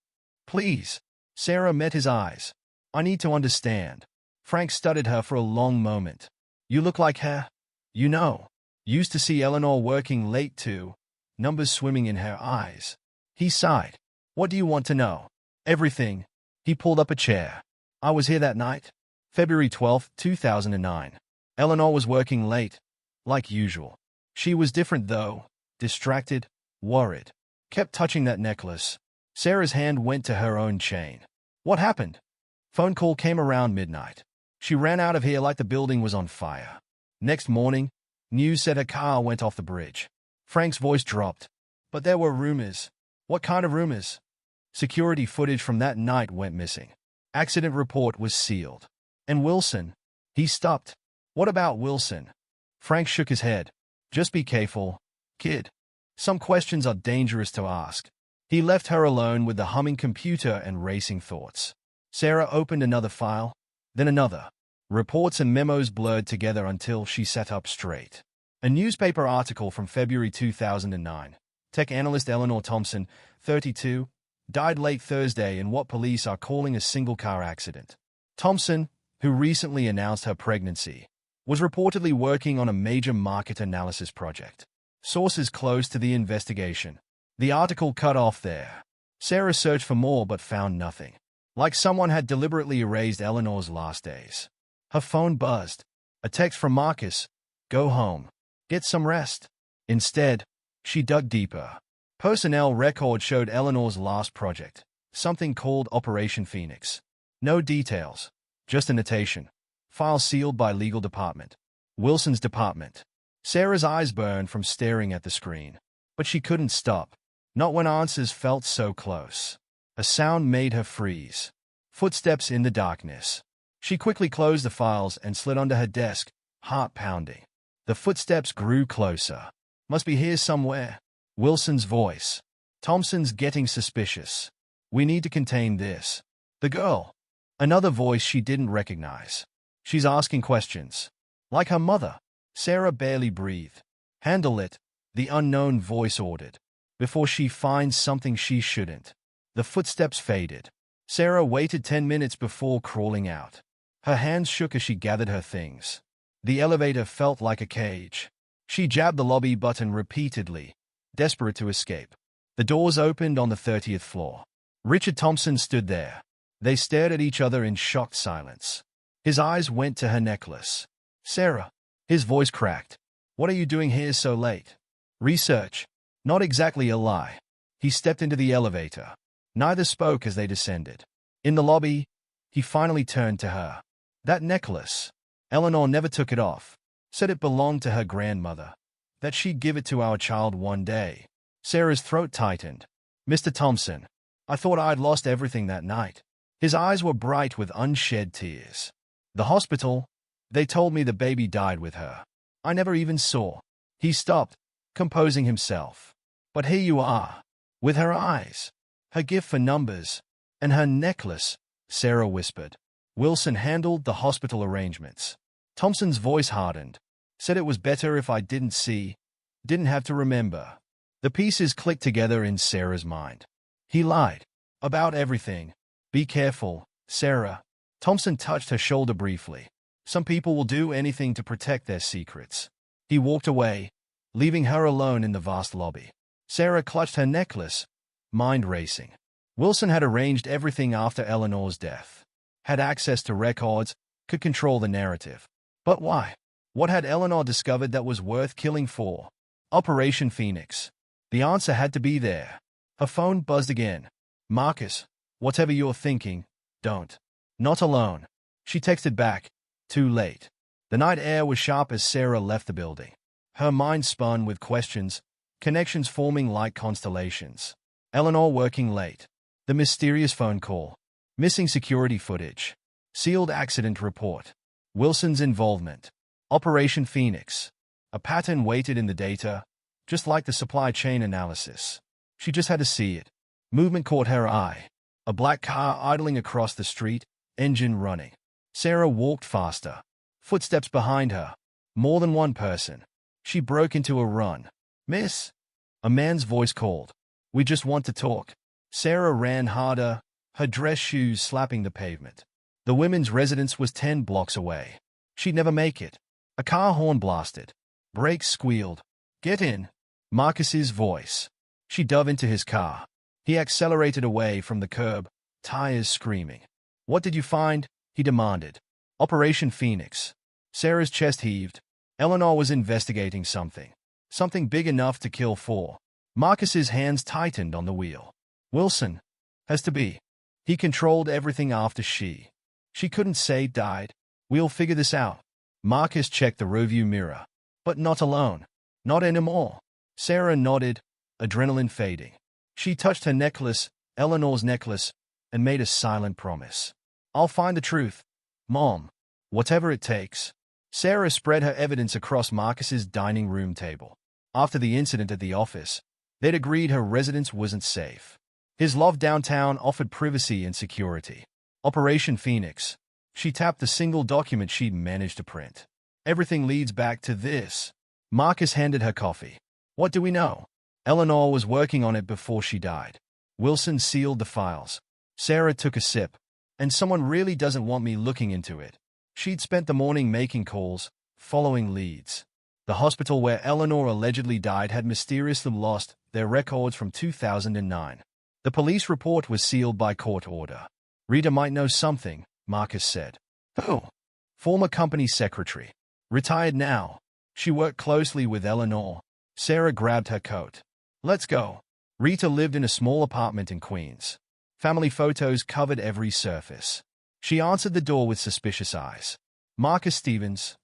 Please. Sarah met his eyes. I need to understand. Frank studied her for a long moment. You look like her. You know. Used to see Eleanor working late too. Numbers swimming in her eyes. He sighed. What do you want to know? Everything. He pulled up a chair. I was here that night. February 12, 2009. Eleanor was working late. Like usual. She was different though. Distracted. Worried. Kept touching that necklace. Sarah's hand went to her own chain. What happened? Phone call came around midnight. She ran out of here like the building was on fire. Next morning, news said her car went off the bridge. Frank's voice dropped. But there were rumors. What kind of rumors? Security footage from that night went missing. Accident report was sealed. And Wilson? He stopped. What about Wilson? Frank shook his head. Just be careful, kid. Some questions are dangerous to ask. He left her alone with the humming computer and racing thoughts. Sarah opened another file, then another. Reports and memos blurred together until she sat up straight. A newspaper article from February 2009. Tech analyst Eleanor Thompson, 32, died late Thursday in what police are calling a single-car accident. Thompson, who recently announced her pregnancy, was reportedly working on a major market analysis project. Sources close to the investigation. The article cut off there. Sarah searched for more but found nothing. Like someone had deliberately erased Eleanor's last days. Her phone buzzed. A text from Marcus. Go home. Get some rest. Instead, she dug deeper. Personnel record showed Eleanor's last project, something called Operation Phoenix. No details, just a notation. File sealed by legal department. Wilson's department. Sarah's eyes burned from staring at the screen. But she couldn't stop. Not when answers felt so close. A sound made her freeze. Footsteps in the darkness. She quickly closed the files and slid under her desk, heart pounding. The footsteps grew closer. Must be here somewhere. Wilson's voice. Thompson's getting suspicious. We need to contain this. The girl. Another voice she didn't recognize. She's asking questions. Like her mother. Sarah barely breathed. Handle it, the unknown voice ordered. Before she finds something she shouldn't. The footsteps faded. Sarah waited 10 minutes before crawling out. Her hands shook as she gathered her things. The elevator felt like a cage. She jabbed the lobby button repeatedly, desperate to escape. The doors opened on the 30th floor. Richard Thompson stood there. They stared at each other in shocked silence. His eyes went to her necklace. Sarah. His voice cracked. What are you doing here so late? Research. Not exactly a lie. He stepped into the elevator. Neither spoke as they descended. In the lobby, he finally turned to her. That necklace. Eleanor never took it off. Said it belonged to her grandmother. That she'd give it to our child one day. Sarah's throat tightened. Mr. Thompson. I thought I'd lost everything that night. His eyes were bright with unshed tears. The hospital. They told me the baby died with her. I never even saw. He stopped, composing himself. But here you are. With her eyes. Her gift for numbers. And her necklace, Sarah whispered. Wilson handled the hospital arrangements. Thompson's voice hardened. Said it was better if I didn't see. Didn't have to remember. The pieces clicked together in Sarah's mind. He lied. About everything. Be careful, Sarah. Thompson touched her shoulder briefly. Some people will do anything to protect their secrets. He walked away, leaving her alone in the vast lobby. Sarah clutched her necklace, mind racing. Wilson had arranged everything after Eleanor's death. Had access to records, could control the narrative. But why? What had Eleanor discovered that was worth killing for? Operation Phoenix. The answer had to be there. Her phone buzzed again. Marcus, whatever you're thinking, don't. Not alone. She texted back. Too late. The night air was sharp as Sarah left the building. Her mind spun with questions, connections forming like constellations. Eleanor working late. The mysterious phone call. Missing security footage. Sealed accident report. Wilson's involvement. Operation Phoenix. A pattern waited in the data, just like the supply chain analysis. She just had to see it. Movement caught her eye. A black car idling across the street, engine running. Sarah walked faster. Footsteps behind her. More than one person. She broke into a run. Miss? A man's voice called. We just want to talk. Sarah ran harder, her dress shoes slapping the pavement. The women's residence was 10 blocks away. She'd never make it. A car horn blasted. Brakes squealed. Get in. Marcus's voice. She dove into his car. He accelerated away from the curb, tires screaming. What did you find? He demanded. Operation Phoenix. Sarah's chest heaved. Eleanor was investigating something. Something big enough to kill for. Marcus's hands tightened on the wheel. Wilson. Has to be. He controlled everything after she couldn't say died. We'll figure this out. Marcus checked the rearview mirror. But not alone. Not anymore. Sarah nodded, adrenaline fading. She touched her necklace, Eleanor's necklace, and made a silent promise. I'll find the truth, Mom. Whatever it takes. Sarah spread her evidence across Marcus's dining room table. After the incident at the office, they'd agreed her residence wasn't safe. His loft downtown offered privacy and security. Operation Phoenix. She tapped the single document she'd managed to print. Everything leads back to this. Marcus handed her coffee. What do we know? Eleanor was working on it before she died. Wilson sealed the files. Sarah took a sip. And someone really doesn't want me looking into it. She'd spent the morning making calls, following leads. The hospital where Eleanor allegedly died had mysteriously lost their records from 2009. The police report was sealed by court order. Rita might know something, Marcus said. Who? Former company secretary. Retired now. She worked closely with Eleanor. Sarah grabbed her coat. Let's go. Rita lived in a small apartment in Queens. Family photos covered every surface. She answered the door with suspicious eyes. Marcus Stevens.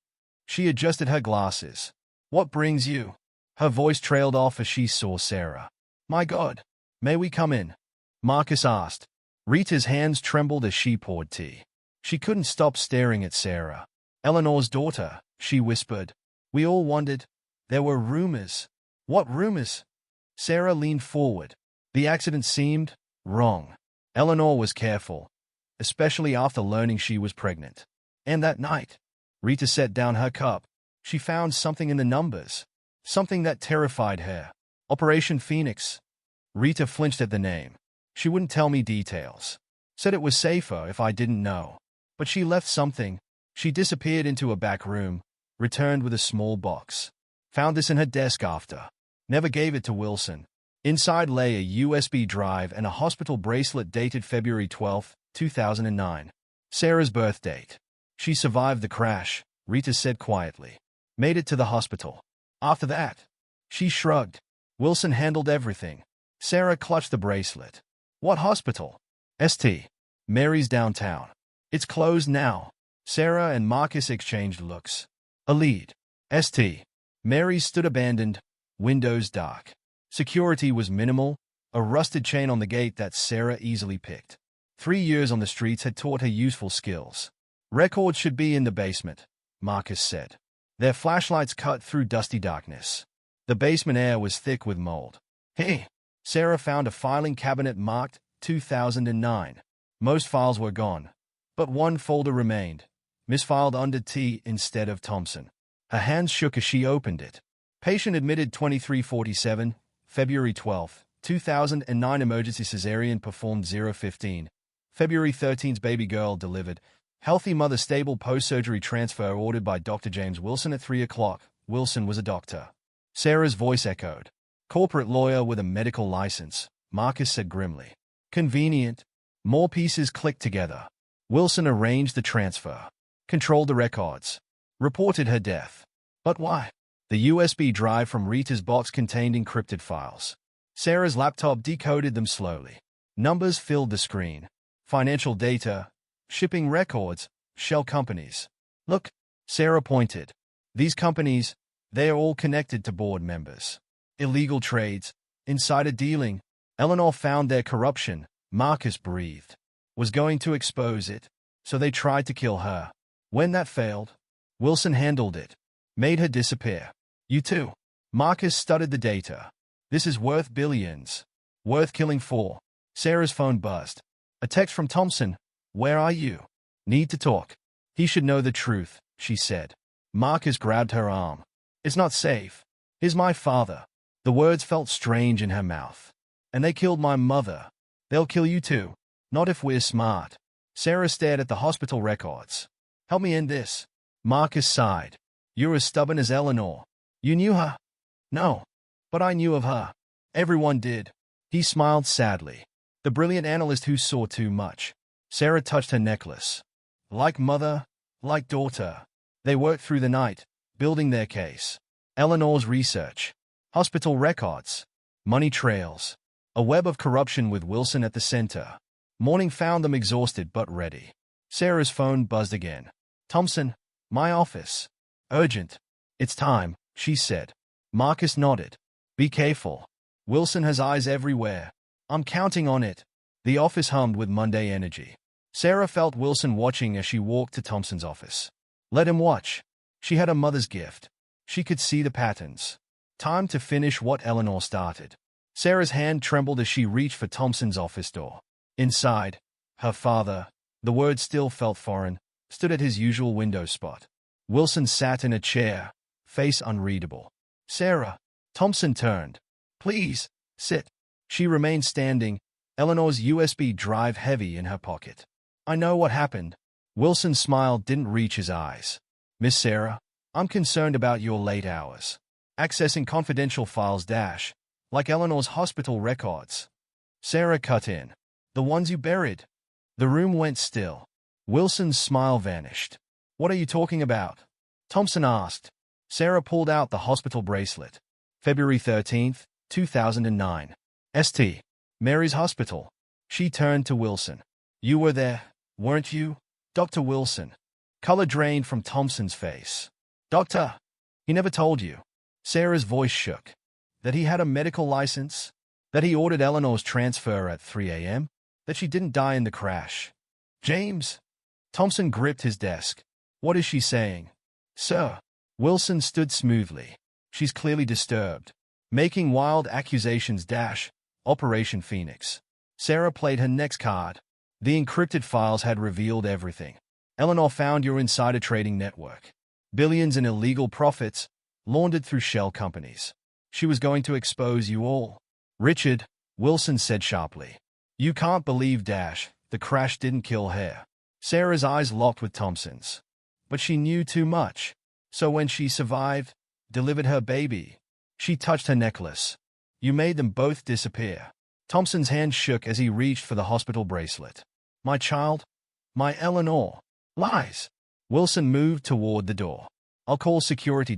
She adjusted her glasses. What brings you? Her voice trailed off as she saw Sarah. My God. May we come in? Marcus asked. Rita's hands trembled as she poured tea. She couldn't stop staring at Sarah. Eleanor's daughter, she whispered. We all wondered. There were rumors. What rumors? Sarah leaned forward. The accident seemed wrong. Eleanor was careful, especially after learning she was pregnant. And that night, Rita set down her cup. She found something in the numbers. Something that terrified her. Operation Phoenix. Rita flinched at the name. She wouldn't tell me details. Said it was safer if I didn't know. But she left something. She disappeared into a back room, returned with a small box. Found this in her desk after. Never gave it to Wilson. Inside lay a USB drive and a hospital bracelet dated February 12, 2009. Sarah's birth date. She survived the crash, Rita said quietly. Made it to the hospital. After that, she shrugged. Wilson handled everything. Sarah clutched the bracelet. What hospital? St. Mary's downtown. It's closed now. Sarah and Marcus exchanged looks. A lead. St. Mary's stood abandoned, windows dark. Security was minimal, a rusted chain on the gate that Sarah easily picked. 3 years on the streets had taught her useful skills. Records should be in the basement, Marcus said. Their flashlights cut through dusty darkness. The basement air was thick with mold. Hey! Sarah found a filing cabinet marked 2009. Most files were gone, but one folder remained, misfiled under T instead of Thompson. Her hands shook as she opened it. Patient admitted 2347, February 12, 2009 emergency cesarean performed 015. February 13th baby girl delivered. Healthy mother stable post-surgery transfer ordered by Dr. James Wilson at 3 o'clock. Wilson was a doctor. Sarah's voice echoed. Corporate lawyer with a medical license, Marcus said grimly. Convenient. More pieces clicked together. Wilson arranged the transfer. Controlled the records. Reported her death. But why? The USB drive from Rita's box contained encrypted files. Sarah's laptop decoded them slowly. Numbers filled the screen. Financial data, shipping records, shell companies. Look, Sarah pointed. These companies, they are all connected to board members. Illegal trades, insider dealing. Eleanor found their corruption, Marcus breathed. Was going to expose it, so they tried to kill her. When that failed, Wilson handled it. Made her disappear. You too. Marcus studied the data. This is worth billions. Worth killing for. Sarah's phone buzzed. A text from Thompson. Where are you? Need to talk. He should know the truth, she said. Marcus grabbed her arm. It's not safe. He's my father. The words felt strange in her mouth. And they killed my mother. They'll kill you too. Not if we're smart. Sarah stared at the hospital records. Help me end this. Marcus sighed. You're as stubborn as Eleanor. You knew her? No. But I knew of her. Everyone did. He smiled sadly. The brilliant analyst who saw too much. Sarah touched her necklace. Like mother, like daughter. They worked through the night, building their case. Eleanor's research. Hospital records. Money trails. A web of corruption with Wilson at the center. Morning found them exhausted but ready. Sarah's phone buzzed again. Thompson, my office. Urgent. It's time, she said. Marcus nodded. Be careful. Wilson has eyes everywhere. I'm counting on it. The office hummed with Monday energy. Sarah felt Wilson watching as she walked to Thompson's office. Let him watch. She had a mother's gift. She could see the patterns. Time to finish what Eleanor started. Sarah's hand trembled as she reached for Thompson's office door. Inside, her father, the words still felt foreign, stood at his usual window spot. Wilson sat in a chair, face unreadable. Sarah. Thompson turned. Please, sit. She remained standing, Eleanor's USB drive heavy in her pocket. I know what happened. Wilson's smile didn't reach his eyes. Miss Sarah, I'm concerned about your late hours. Accessing confidential files like Eleanor's hospital records. Sarah cut in. The ones you buried. The room went still. Wilson's smile vanished. What are you talking about? Thompson asked. Sarah pulled out the hospital bracelet. February 13th, 2009. St. Mary's Hospital. She turned to Wilson. You were there, weren't you, Dr. Wilson? Color drained from Thompson's face. Doctor, he never told you. Sarah's voice shook. That he had a medical license? That he ordered Eleanor's transfer at 3 a.m.? That she didn't die in the crash? James? Thompson gripped his desk. What is she saying? Sir. Wilson stood smoothly. She's clearly disturbed. Making wild accusations Operation Phoenix. Sarah played her next card. The encrypted files had revealed everything. Eleanor found your insider trading network. Billions in illegal profits, laundered through shell companies. She was going to expose you all. Richard, Wilson said sharply. You can't believe the crash didn't kill her. Sarah's eyes locked with Thompson's. But she knew too much. So when she survived, delivered her baby, she touched her necklace. You made them both disappear. Thompson's hand shook as he reached for the hospital bracelet. My child? My Eleanor? Lies. Wilson moved toward the door. I'll call security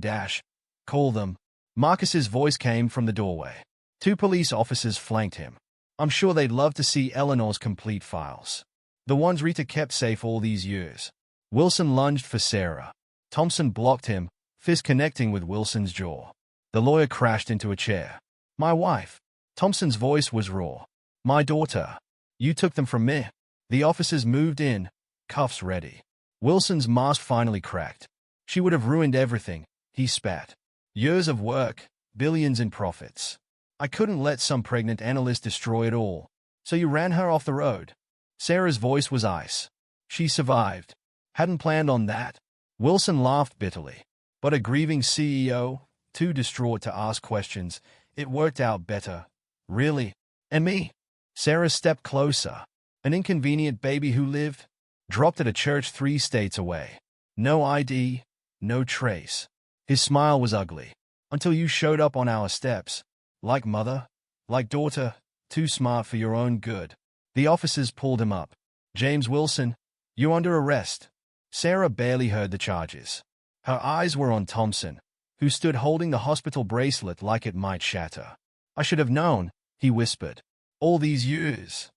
Call them. Marcus's voice came from the doorway. 2 police officers flanked him. I'm sure they'd love to see Eleanor's complete files. The ones Rita kept safe all these years. Wilson lunged for Sarah. Thompson blocked him, fist connecting with Wilson's jaw. The lawyer crashed into a chair. My wife. Thompson's voice was raw. My daughter. You took them from me. The officers moved in, cuffs ready. Wilson's mask finally cracked. She would have ruined everything, he spat. Years of work, billions in profits. I couldn't let some pregnant analyst destroy it all. So you ran her off the road. Sarah's voice was ice. She survived. Hadn't planned on that. Wilson laughed bitterly. But a grieving CEO, too distraught to ask questions, it worked out better. Really? And me? Sarah stepped closer. An inconvenient baby who lived, dropped at a church 3 states away. No ID, no trace. His smile was ugly. Until you showed up on our steps. Like mother, like daughter, too smart for your own good. The officers pulled him up. James Wilson, you're under arrest. Sarah barely heard the charges. Her eyes were on Thompson, who stood holding the hospital bracelet like it might shatter. I should have known, he whispered. All these years.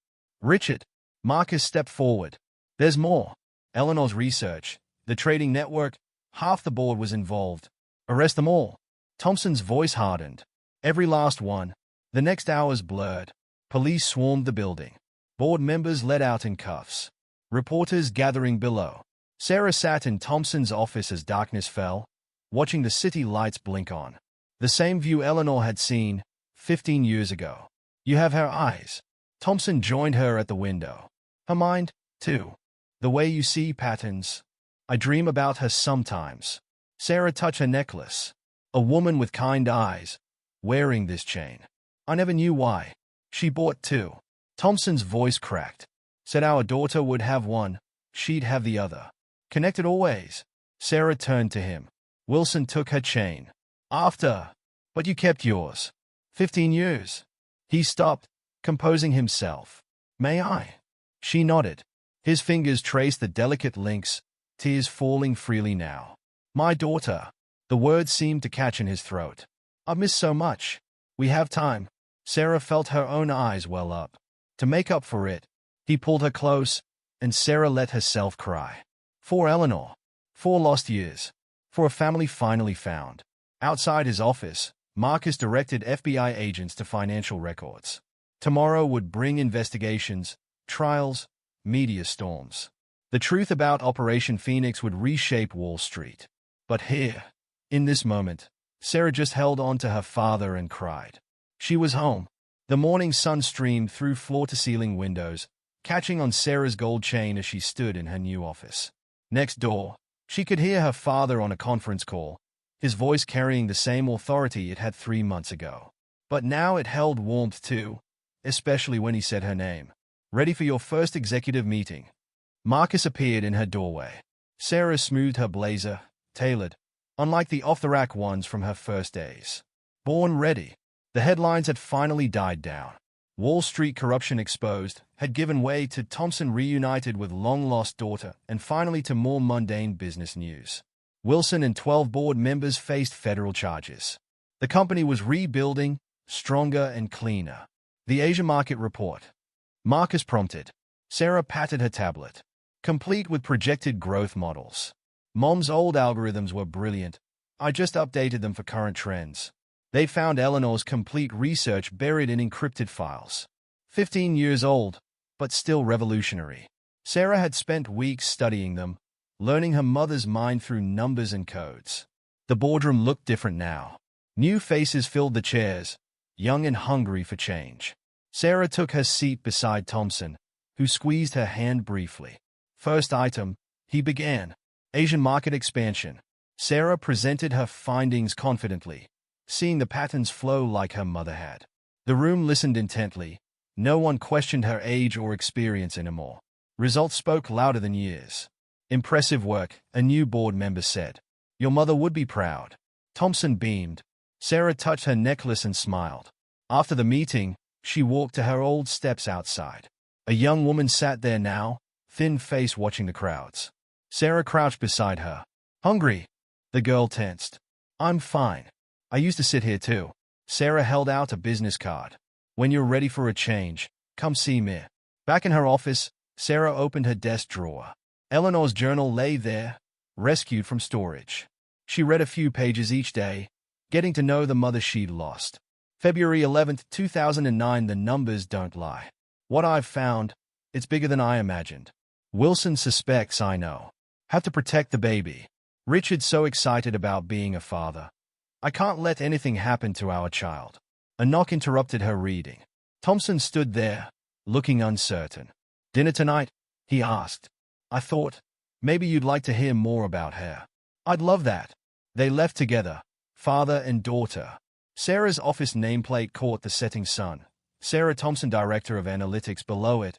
Richard. Marcus stepped forward. There's more. Eleanor's research, the trading network, half the board was involved. Arrest them all. Thompson's voice hardened. Every last one. The next hours blurred. Police swarmed the building. Board members led out in cuffs. Reporters gathering below. Sarah sat in Thompson's office as darkness fell, watching the city lights blink on. The same view Eleanor had seen 15 years ago. You have her eyes. Thompson joined her at the window. Her mind, too. The way you see patterns. I dream about her sometimes. Sarah touched her necklace. A woman with kind eyes, wearing this chain. I never knew why. She bought 2. Thompson's voice cracked. Said our daughter would have one, she'd have the other. Connected always. Sarah turned to him. Wilson took her chain. After. But you kept yours. 15 years. He stopped, composing himself. May I? She nodded. His fingers traced the delicate links, tears falling freely now. My daughter. The words seemed to catch in his throat. I've missed so much. We have time. Sarah felt her own eyes well up. To make up for it, he pulled her close, and Sarah let herself cry. For Eleanor. 4 lost years. For a family finally found. Outside his office, Marcus directed FBI agents to financial records. Tomorrow would bring investigations, trials, media storms. The truth about Operation Phoenix would reshape Wall Street. But here, in this moment, Sarah just held on to her father and cried. She was home. The morning sun streamed through floor-to-ceiling windows, catching on Sarah's gold chain as she stood in her new office. Next door, she could hear her father on a conference call, his voice carrying the same authority it had 3 months ago. But now it held warmth too, especially when he said her name. "Ready for your first executive meeting?" Marcus appeared in her doorway. Sarah smoothed her blazer, tailored, unlike the off-the-rack ones from her first days. Born ready. The headlines had finally died down. Wall Street corruption exposed had given way to Thompson reunited with long-lost daughter and finally to more mundane business news. Wilson and 12 board members faced federal charges. The company was rebuilding, stronger and cleaner. The Asia Market Report. Marcus prompted. Sarah patted her tablet, complete with projected growth models. Mom's old algorithms were brilliant. I just updated them for current trends. They found Eleanor's complete research buried in encrypted files. 15 years old, but still revolutionary. Sarah had spent weeks studying them, learning her mother's mind through numbers and codes. The boardroom looked different now. New faces filled the chairs, young and hungry for change. Sarah took her seat beside Thompson, who squeezed her hand briefly. "First item," he began. "Asian market expansion." Sarah presented her findings confidently, seeing the patterns flow like her mother had. The room listened intently. No one questioned her age or experience anymore. Results spoke louder than years. "Impressive work," a new board member said. "Your mother would be proud." Thompson beamed. Sarah touched her necklace and smiled. After the meeting, she walked to her old steps outside. A young woman sat there now, thin face watching the crowds. Sarah crouched beside her. "Hungry?" The girl tensed. "I'm fine. I used to sit here too." Sarah held out a business card. "When you're ready for a change, come see me." Back in her office, Sarah opened her desk drawer. Eleanor's journal lay there, rescued from storage. She read a few pages each day, getting to know the mother she'd lost. February 11th, 2009. The numbers don't lie. "What I've found, it's bigger than I imagined. Wilson suspects I know. Have to protect the baby. Richard's so excited about being a father. I can't let anything happen to our child." A knock interrupted her reading. Thompson stood there, looking uncertain. "Dinner tonight?" he asked. "I thought, maybe you'd like to hear more about her." "I'd love that." They left together, father and daughter. Sarah's office nameplate caught the setting sun. Sarah Thompson, Director of Analytics, below it,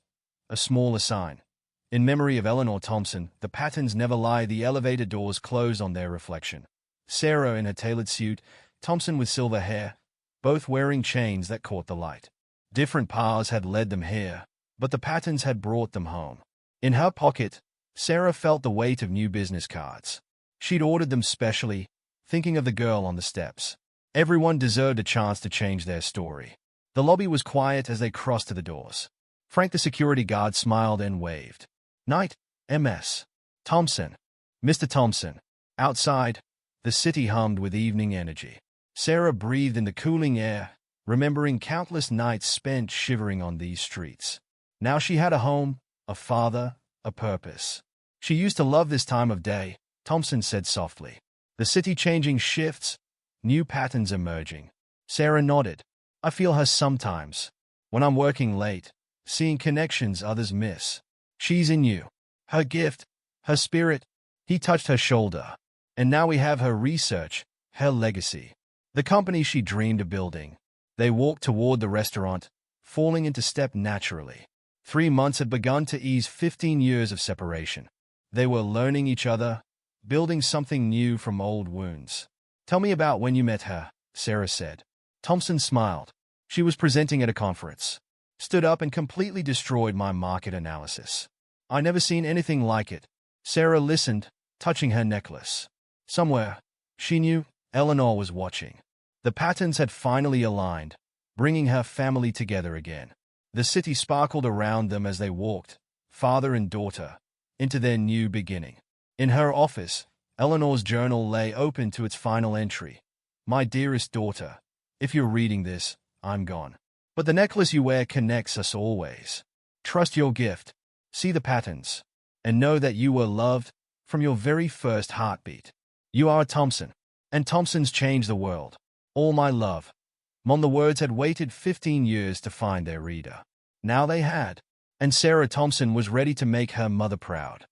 a smaller sign. In memory of Eleanor Thompson, the patterns never lie. The elevator doors closed on their reflection. Sarah in her tailored suit, Thompson with silver hair, both wearing chains that caught the light. Different paths had led them here, but the patterns had brought them home. In her pocket, Sarah felt the weight of new business cards. She'd ordered them specially, thinking of the girl on the steps. Everyone deserved a chance to change their story. The lobby was quiet as they crossed to the doors. Frank the security guard smiled and waved. "Night, MS. Thompson." "Mr. Thompson." Outside, the city hummed with evening energy. Sarah breathed in the cooling air, remembering countless nights spent shivering on these streets. Now she had a home, a father, a purpose. "She used to love this time of day," Thompson said softly. "The city changing shifts, new patterns emerging." Sarah nodded. "I feel her sometimes. When I'm working late, seeing connections others miss. She's in you. Her gift, her spirit." He touched her shoulder. "And now we have her research, her legacy. The company she dreamed of building." They walked toward the restaurant, falling into step naturally. 3 months had begun to ease 15 years of separation. They were learning each other, building something new from old wounds. "Tell me about when you met her," Sarah said. Thompson smiled. "She was presenting at a conference. Stood up and completely destroyed my market analysis. I never seen anything like it." Sarah listened, touching her necklace. Somewhere, she knew, Eleanor was watching. The patterns had finally aligned, bringing her family together again. The city sparkled around them as they walked, father and daughter, into their new beginning. In her office, Eleanor's journal lay open to its final entry. My dearest daughter, if you're reading this, I'm gone. But the necklace you wear connects us always. Trust your gift, see the patterns, and know that you were loved from your very first heartbeat. You are a Thompson, and Thompsons change the world. All my love. Mom, the words had waited 15 years to find their reader. Now they had, and Sarah Thompson was ready to make her mother proud.